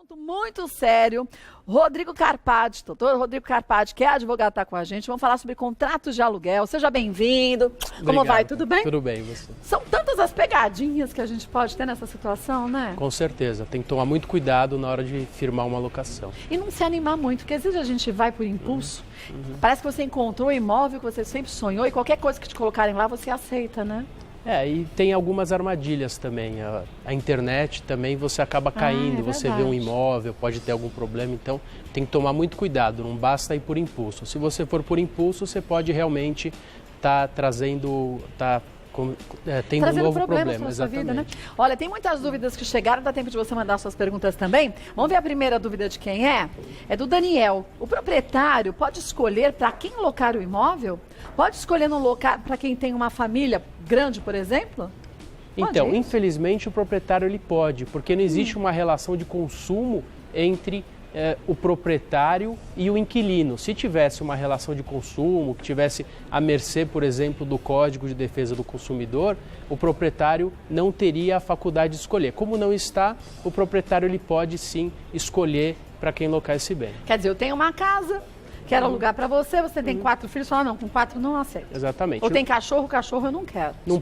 assunto muito sério. Rodrigo Carpati, doutor Rodrigo Carpati, que é advogado, está com a gente. Vamos falar sobre contratos de aluguel. Seja bem-vindo. Como vai? Tudo bem? Tudo bem, você? São tantas as pegadinhas que a gente pode ter nessa situação, né? Com certeza. Tem que tomar muito cuidado na hora de firmar uma locação. E não se animar muito, porque às vezes a gente vai por impulso. Parece que você encontrou o imóvel que você sempre sonhou e qualquer coisa que te colocarem lá, você aceita, né? E tem algumas armadilhas também. A internet também você acaba caindo, você vê um imóvel, pode ter algum problema, então tem que tomar muito cuidado, não basta ir por impulso. Se você for por impulso, você pode realmente estar trazendo um novo problema. Na sua vida, né? Olha, tem muitas dúvidas que chegaram, dá tempo de você mandar suas perguntas também. Vamos ver a primeira dúvida de quem é? É do Daniel. O proprietário pode escolher para quem locar o imóvel? Pode escolher não locar para quem tem uma família grande, por exemplo? Então, infelizmente, o proprietário ele pode, porque não existe uma relação de consumo entre o proprietário e o inquilino. Se tivesse uma relação de consumo, que tivesse à mercê, por exemplo, do Código de Defesa do Consumidor, o proprietário não teria a faculdade de escolher. Como não está, o proprietário ele pode sim escolher para quem locar esse bem. Quer dizer, eu tenho uma casa, quero alugar para você, você tem 4 filhos, fala, não, com 4 não aceito. Exatamente. Ou tem cachorro eu não quero. Não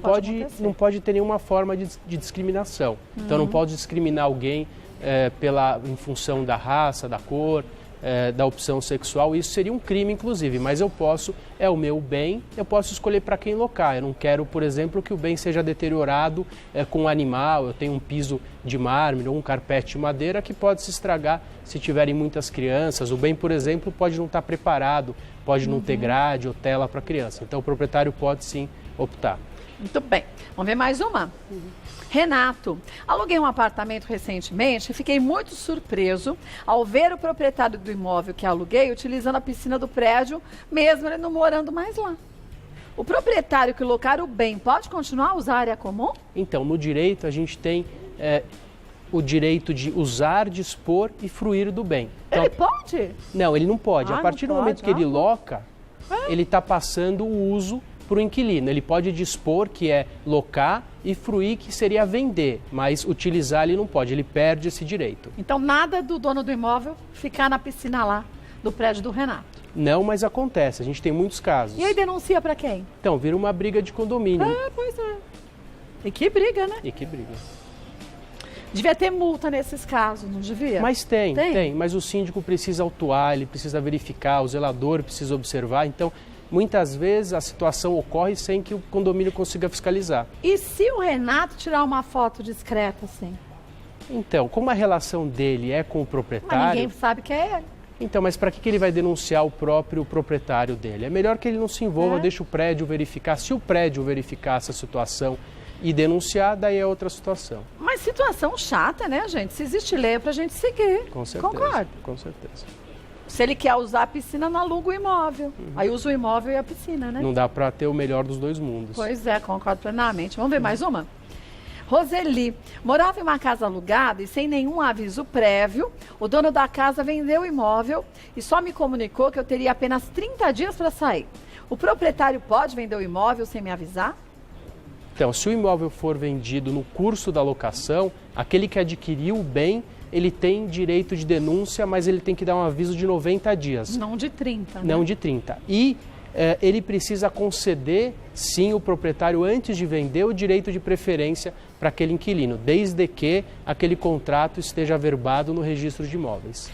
pode ter nenhuma forma de discriminação. Então não pode discriminar alguém em função da raça, da cor, da opção sexual. Isso seria um crime, inclusive, mas é o meu bem, eu posso escolher para quem locar. Eu não quero, por exemplo, que o bem seja deteriorado com um animal, eu tenho um piso de mármore ou um carpete de madeira que pode se estragar se tiverem muitas crianças. O bem, por exemplo, pode não estar preparado, pode não ter grade ou tela para criança. Então o proprietário pode sim optar. Muito bem. Vamos ver mais uma? Renato, aluguei um apartamento recentemente e fiquei muito surpreso ao ver o proprietário do imóvel que aluguei utilizando a piscina do prédio, mesmo ele não morando mais lá. O proprietário que locar o bem pode continuar a usar a área comum? Então, no direito a gente tem o direito de usar, dispor e fruir do bem. Então, ele pode? Não, ele não pode. A partir do momento que ele loca, ele está passando o uso para o inquilino. Ele pode dispor, que é locar, e fruir, que seria vender, mas utilizar ele não pode, ele perde esse direito. Então nada do dono do imóvel ficar na piscina lá do prédio do Renato? Não, mas acontece, a gente tem muitos casos. E aí denuncia para quem? Então, vira uma briga de condomínio. Pois é. E que briga, né? E que briga. Devia ter multa nesses casos, não devia? Mas tem. Mas o síndico precisa autuar, ele precisa verificar, o zelador precisa observar, então muitas vezes a situação ocorre sem que o condomínio consiga fiscalizar. E se o Renato tirar uma foto discreta assim? Então, como a relação dele é com o proprietário... Mas ninguém sabe que é ele. Então, mas para que ele vai denunciar o próprio proprietário dele? É melhor que ele não se envolva, deixe o prédio verificar. Se o prédio verificar essa situação e denunciar, daí é outra situação. Mas situação chata, né, gente? Se existe lei é pra gente seguir. Com certeza. Concordo. Com certeza. Se ele quer usar a piscina, não aluga o imóvel. Aí usa o imóvel e a piscina, né? Não dá para ter o melhor dos dois mundos. Pois é, concordo plenamente. Vamos ver mais uma? Roseli, morava em uma casa alugada e sem nenhum aviso prévio, o dono da casa vendeu o imóvel e só me comunicou que eu teria apenas 30 dias para sair. O proprietário pode vender o imóvel sem me avisar? Então, se o imóvel for vendido no curso da locação, aquele que adquiriu o bem, ele tem direito de denúncia, mas ele tem que dar um aviso de 90 dias. Não de 30, né? Não de 30. E ele precisa conceder, sim, o proprietário, antes de vender, o direito de preferência para aquele inquilino, desde que aquele contrato esteja averbado no registro de imóveis.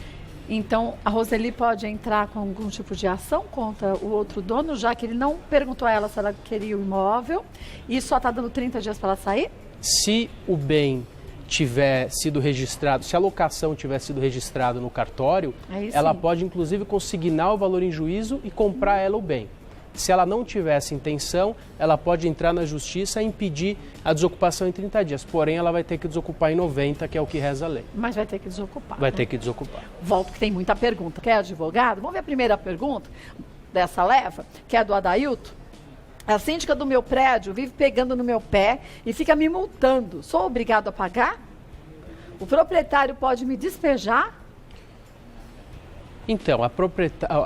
Então, a Roseli pode entrar com algum tipo de ação contra o outro dono, já que ele não perguntou a ela se ela queria o imóvel e só está dando 30 dias para ela sair? Se o bem tiver sido registrado, se a locação tiver sido registrada no cartório, ela pode inclusive consignar o valor em juízo e comprar ela o bem. Se ela não tiver essa intenção, ela pode entrar na justiça e impedir a desocupação em 30 dias. Porém, ela vai ter que desocupar em 90, que é o que reza a lei. Mas vai ter que desocupar. Vai ter que desocupar. Volto que tem muita pergunta. Quer advogado? Vamos ver a primeira pergunta dessa leva, que é do Adailton. A síndica do meu prédio vive pegando no meu pé e fica me multando. Sou obrigado a pagar? O proprietário pode me despejar? Então,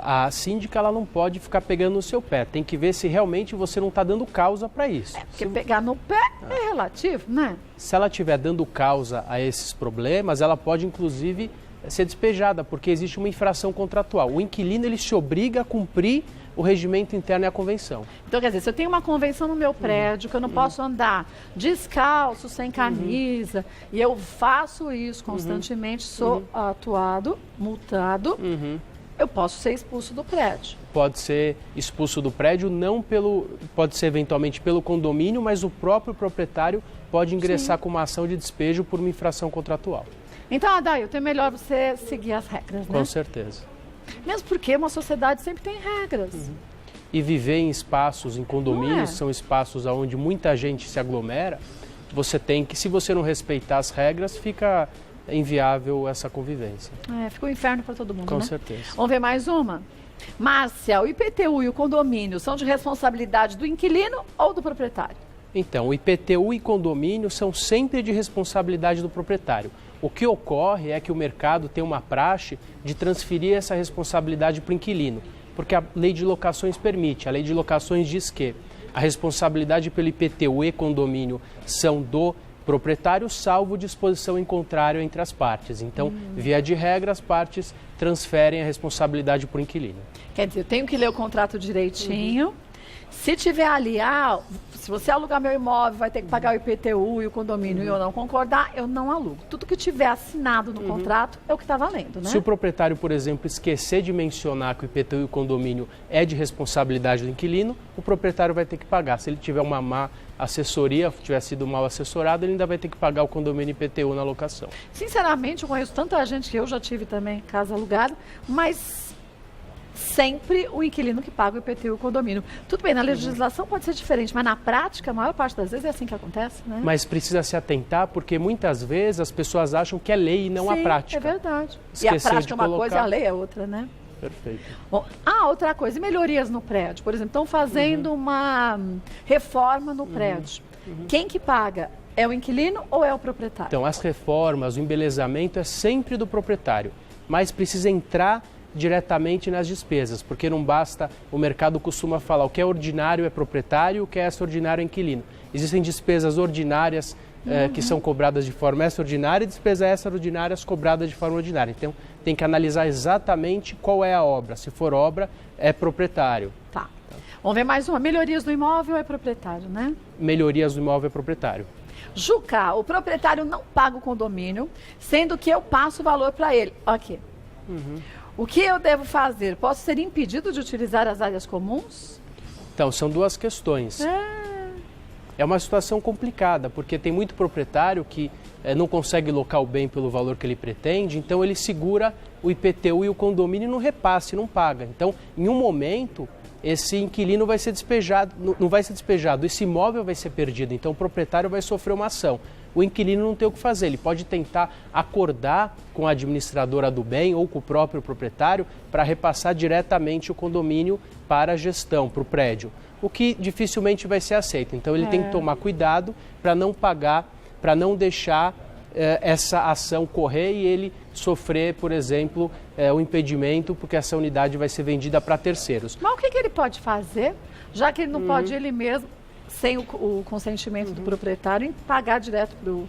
a síndica ela não pode ficar pegando no seu pé. Tem que ver se realmente você não está dando causa para isso. Porque pegar no pé é relativo, né? Se ela estiver dando causa a esses problemas, ela pode, inclusive, ser despejada, porque existe uma infração contratual. O inquilino ele se obriga a cumprir o regimento interno e a convenção. Então, quer dizer, se eu tenho uma convenção no meu prédio, que eu não posso andar descalço, sem camisa, e eu faço isso constantemente, sou atuado, multado, eu posso ser expulso do prédio. Pode ser expulso do prédio, pode ser eventualmente pelo condomínio, mas o próprio proprietário pode ingressar com uma ação de despejo por uma infração contratual. Então, Adailton, é melhor você seguir as regras, né? Com certeza. Mesmo porque uma sociedade sempre tem regras. E viver em espaços, em condomínios, são espaços onde muita gente se aglomera, você tem que, se você não respeitar as regras, fica inviável essa convivência. Fica um inferno para todo mundo, Com né? certeza. Vamos ver mais uma? Márcia, o IPTU e o condomínio são de responsabilidade do inquilino ou do proprietário? Então, o IPTU e condomínio são sempre de responsabilidade do proprietário. O que ocorre é que o mercado tem uma praxe de transferir essa responsabilidade para o inquilino, porque a lei de locações permite. A lei de locações diz que a responsabilidade pelo IPTU e condomínio são do proprietário, salvo disposição em contrário entre as partes. Então, via de regra, as partes transferem a responsabilidade para o inquilino. Quer dizer, eu tenho que ler o contrato direitinho. Se tiver ali, se você alugar meu imóvel, vai ter que pagar o IPTU e o condomínio e eu não concordar, eu não alugo. Tudo que tiver assinado no contrato é o que está valendo, né? Se o proprietário, por exemplo, esquecer de mencionar que o IPTU e o condomínio é de responsabilidade do inquilino, o proprietário vai ter que pagar. Se ele tiver uma má assessoria, tiver sido mal assessorado, ele ainda vai ter que pagar o condomínio IPTU na locação. Sinceramente, eu conheço tanta gente que eu já tive também casa alugada, mas sempre o inquilino que paga o IPTU e o condomínio. Tudo bem, na legislação pode ser diferente, mas na prática, a maior parte das vezes é assim que acontece, né? Mas precisa se atentar, porque muitas vezes as pessoas acham que é lei e não a prática. É verdade. Esquecer e a prática é uma colocar... coisa e a lei é outra, né? Perfeito. Bom, outra coisa, e melhorias no prédio? Por exemplo, estão fazendo uma reforma no prédio. Quem que paga? É o inquilino ou é o proprietário? Então, as reformas, o embelezamento é sempre do proprietário, mas precisa entrar diretamente nas despesas, porque não basta, o mercado costuma falar, o que é ordinário é proprietário, o que é extraordinário é inquilino. Existem despesas ordinárias que são cobradas de forma extraordinária e despesas extraordinárias cobradas de forma ordinária. Então, tem que analisar exatamente qual é a obra. Se for obra, é proprietário. Tá. Vamos ver mais uma. Melhorias do imóvel é proprietário, né? Melhorias do imóvel é proprietário. Juca, o proprietário não paga o condomínio, sendo que eu passo o valor para ele. Aqui. O que eu devo fazer? Posso ser impedido de utilizar as áreas comuns? Então, são duas questões. É uma situação complicada, porque tem muito proprietário que não consegue locar o bem pelo valor que ele pretende, então ele segura o IPTU e o condomínio e não repasse, não paga. Então, em um momento, esse inquilino vai ser despejado, não vai ser despejado, esse imóvel vai ser perdido, então o proprietário vai sofrer uma ação. O inquilino não tem o que fazer, ele pode tentar acordar com a administradora do bem ou com o próprio proprietário para repassar diretamente o condomínio para a gestão, para o prédio, o que dificilmente vai ser aceito. Então ele tem que tomar cuidado para não pagar, para não deixar essa ação correr e ele sofrer, por exemplo, o impedimento, porque essa unidade vai ser vendida para terceiros. Mas o que ele pode fazer, já que ele não pode ele mesmo, sem o consentimento do proprietário, pagar direto para o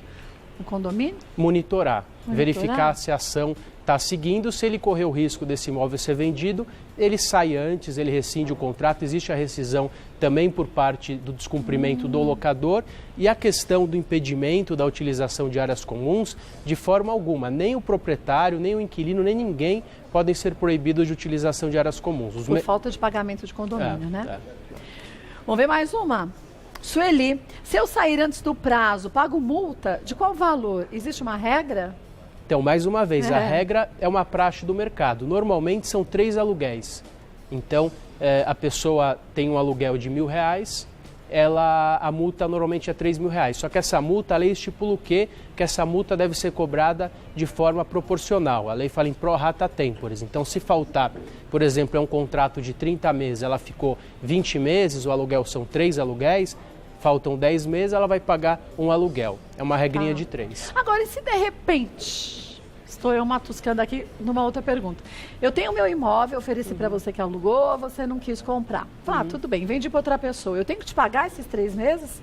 condomínio? Monitorar, verificar se a ação está seguindo. Se ele correr o risco desse imóvel ser vendido, ele sai antes, ele rescinde o contrato. Existe a rescisão também por parte do descumprimento do locador. E a questão do impedimento da utilização de áreas comuns, de forma alguma, nem o proprietário, nem o inquilino, nem ninguém podem ser proibidos de utilização de áreas comuns. Por falta de pagamento de condomínio, né? Vamos ver mais uma. Sueli, se eu sair antes do prazo, pago multa? De qual valor? Existe uma regra? Então, mais uma vez, a regra é uma praxe do mercado. Normalmente são 3 aluguéis. Então, a pessoa tem um aluguel de R$1.000, a multa normalmente é R$3.000. Só que essa multa, a lei estipula o quê? Que essa multa deve ser cobrada de forma proporcional. A lei fala em pro rata temporis. Então, se faltar, por exemplo, é um contrato de 30 meses, ela ficou 20 meses, o aluguel são 3 aluguéis, faltam 10 meses, ela vai pagar um aluguel. É uma regrinha de 3. Agora, e se de repente, estou eu matuscando aqui numa outra pergunta. Eu tenho meu imóvel, ofereci para você que alugou, você não quis comprar. Tudo bem, vendi para outra pessoa. Eu tenho que te pagar esses 3 meses?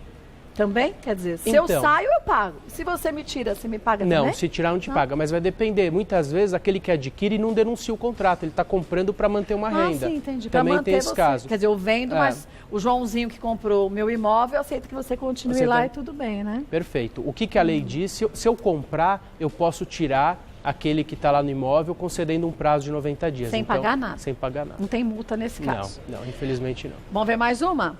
Também? Quer dizer, se eu saio, eu pago. Se você me tira, você me paga também? Não, se tirar não te paga, mas vai depender. Muitas vezes aquele que adquire não denuncia o contrato, ele está comprando para manter uma renda. Sim, entendi. Também tem esse caso. Quer dizer, eu vendo, mas o Joãozinho que comprou o meu imóvel, aceita que você continue lá e tudo bem, né? Perfeito. O que a lei diz? Se eu comprar, eu posso tirar aquele que está lá no imóvel, concedendo um prazo de 90 dias. Sem pagar nada? Sem pagar nada. Não tem multa nesse caso? Não, infelizmente não. Vamos ver mais uma?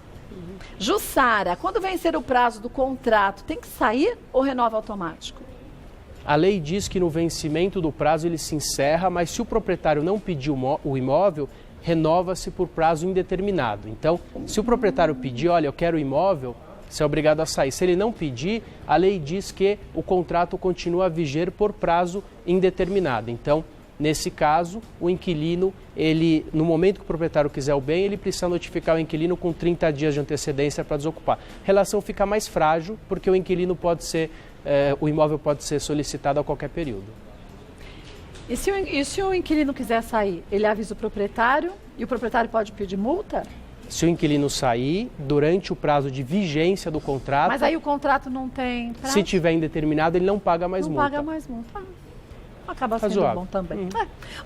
Jussara, quando vencer o prazo do contrato, tem que sair ou renova automático? A lei diz que no vencimento do prazo ele se encerra, mas se o proprietário não pedir o imóvel, renova-se por prazo indeterminado. Então, se o proprietário pedir, olha, eu quero o imóvel, você é obrigado a sair. Se ele não pedir, a lei diz que o contrato continua a viger por prazo indeterminado. Então, nesse caso, o inquilino, no momento que o proprietário quiser o bem, ele precisa notificar o inquilino com 30 dias de antecedência para desocupar. A relação fica mais frágil, porque o inquilino o imóvel pode ser solicitado a qualquer período. E se o inquilino quiser sair, ele avisa o proprietário e o proprietário pode pedir multa? Se o inquilino sair, durante o prazo de vigência do contrato... Mas aí o contrato não tem prazo? Se tiver indeterminado, ele não paga mais multa. Não paga mais multa. Acaba sendo bom também.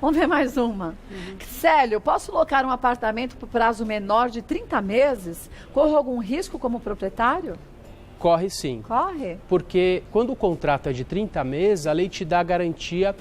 Vamos ver mais uma. Célio, posso locar um apartamento por prazo menor de 30 meses? Corre algum risco como proprietário? Corre sim. Corre? Porque quando o contrato é de 30 meses, a lei te dá a garantia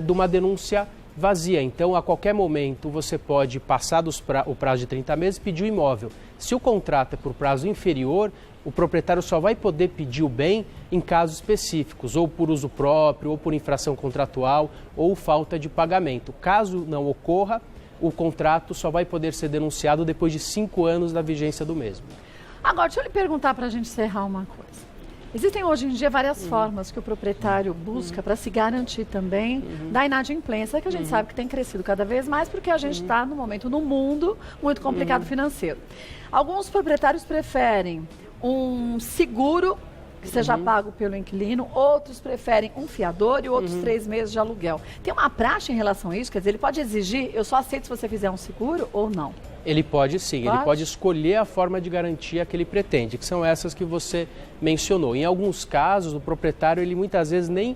de uma denúncia vazia. Então, a qualquer momento, você pode, passado o prazo de 30 meses, pedir o imóvel. Se o contrato é por prazo inferior, o proprietário só vai poder pedir o bem em casos específicos, ou por uso próprio, ou por infração contratual, ou falta de pagamento. Caso não ocorra, o contrato só vai poder ser denunciado depois de 5 anos da vigência do mesmo. Agora, deixa eu lhe perguntar para a gente encerrar uma coisa. Existem hoje em dia várias formas que o proprietário busca para se garantir também da inadimplência, que a gente sabe que tem crescido cada vez mais, porque a gente está, no momento, num mundo muito complicado financeiro. Alguns proprietários preferem um seguro que seja pago pelo inquilino, outros preferem um fiador e outros 3 meses de aluguel. Tem uma praxe em relação a isso? Quer dizer, ele pode exigir, eu só aceito se você fizer um seguro ou não? Ele pode sim, ele pode escolher a forma de garantia que ele pretende, que são essas que você mencionou. Em alguns casos, o proprietário, ele muitas vezes nem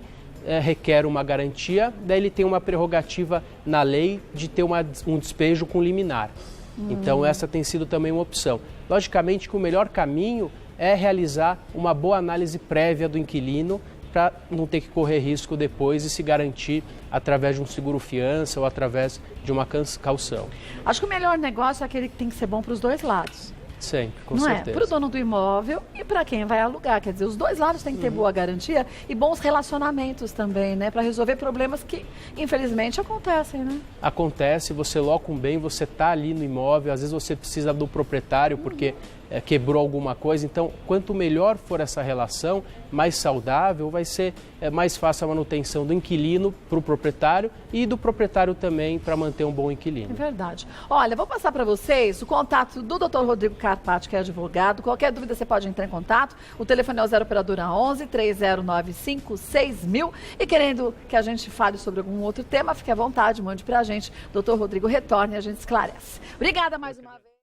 requer uma garantia, daí ele tem uma prerrogativa na lei de ter um despejo com liminar. Então, essa tem sido também uma opção. Logicamente que o melhor caminho é realizar uma boa análise prévia do inquilino para não ter que correr risco depois e se garantir através de um seguro-fiança ou através de uma caução. Acho que o melhor negócio é aquele que tem que ser bom para os dois lados. Sempre, com não certeza. Para o dono do imóvel e para quem vai alugar. Quer dizer, os dois lados têm que ter boa garantia e bons relacionamentos também, né? Para resolver problemas que, infelizmente, acontecem, né? Acontece, você loca um bem, você está ali no imóvel, às vezes você precisa do proprietário porque quebrou alguma coisa. Então, quanto melhor for essa relação, mais saudável, vai ser mais fácil a manutenção do inquilino para o proprietário e do proprietário também para manter um bom inquilino. É verdade. Olha, vou passar para vocês o contato do Dr. Rodrigo Carpati, que é advogado. Qualquer dúvida você pode entrar em contato. O telefone é o 0 operadora 11 3095 6000. E querendo que a gente fale sobre algum outro tema, fique à vontade, mande para a gente. Dr. Rodrigo retorne e a gente esclarece. Obrigada mais uma vez.